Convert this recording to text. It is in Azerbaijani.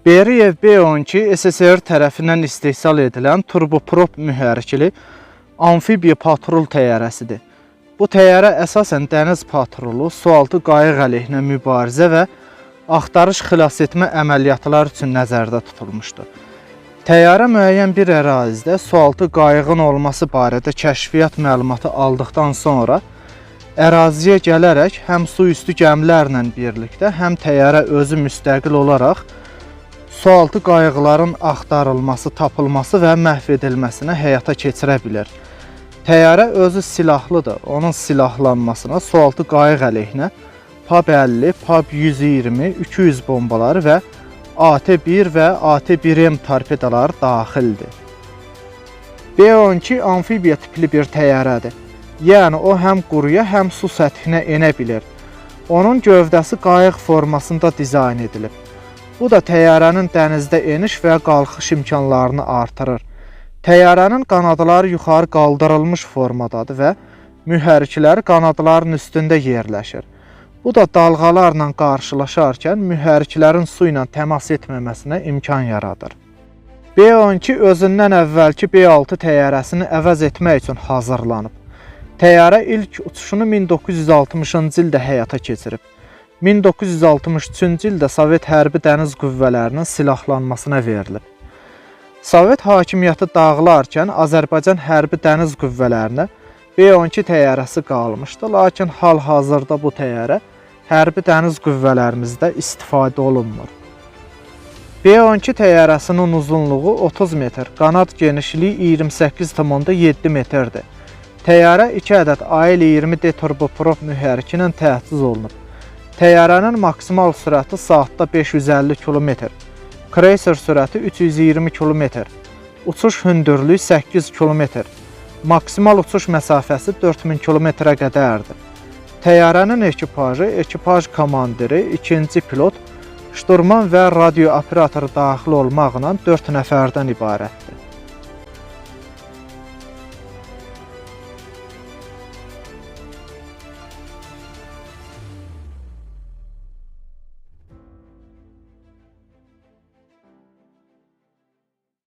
Beriyev B-12 SSR tərəfindən istehsal edilən turboprop mühərrikli amfibiya patrul təyyarəsidir. Bu təyyarə əsasən dəniz patrulu, sualtı qayıq əleyhinə mübarizə və axtarış xilas etmə əməliyyatları üçün nəzərdə tutulmuşdur. Təyyarə müəyyən bir ərazidə sualtı qayığın olması barədə kəşfiyyat məlumatı aldıqdan sonra əraziyə gələrək həm su üstü gəmilərlə birlikdə, həm təyyarə özü müstəqil olaraq sualtı qayıqların axtarılması, tapılması və məhv edilməsinə həyata keçirə bilir. Təyyarə özü silahlıdır. Onun silahlanmasına sualtı qayıq əleyhinə PAB 50, PAB 120, 200 bombaları və AT-1 və AT-1M torpedaları daxildir. B-12 amfibiya tipli bir təyyarədir. Yəni o həm quruya, həm su səthinə enə bilir. Onun gövdəsi qayıq formasında dizayn edilib. Bu da təyyarənin dənizdə eniş və qalxış imkanlarını artırır. Təyyarənin qanadları yuxarı qaldırılmış formadadır və mühərrikləri qanadların üstündə yerləşir. Bu da dalğalarla qarşılaşarkən mühərriklərin su ilə təmas etməməsinə imkan yaradır. B-12 özündən əvvəlki B-6 təyyarəsini əvəz etmək üçün hazırlanıb. Təyyarə ilk uçuşunu 1960-cı ildə həyata keçirib. 1963-cü ildə Sovet hərbi dəniz qüvvələrinin silahlanmasına verilib. Sovet hakimiyyəti dağılarkən Azərbaycan hərbi dəniz qüvvələrinə B-12 təyyarəsi qalmışdı, lakin hal-hazırda bu təyyarə hərbi dəniz qüvvələrimizdə istifadə olunmur. B-12 təyyarəsinin uzunluğu 30 metr, qanad genişliyi 28,7 metrdir. Təyyarə 2 ədəd AL-20D turboprop mühərriki ilə təchiz olunub. Təyyarənin maksimal sürəti saatda 550 km, kreyser sürəti 320 km, uçuş hündürlüyü 8 km, maksimal uçuş məsafəsi 4000 km-ə qədərdir. Təyyarənin ekipajı, ekipaj komandiri, ikinci pilot, şturman və radio operatoru daxil olmaqla 4 nəfərdən ibarətdir.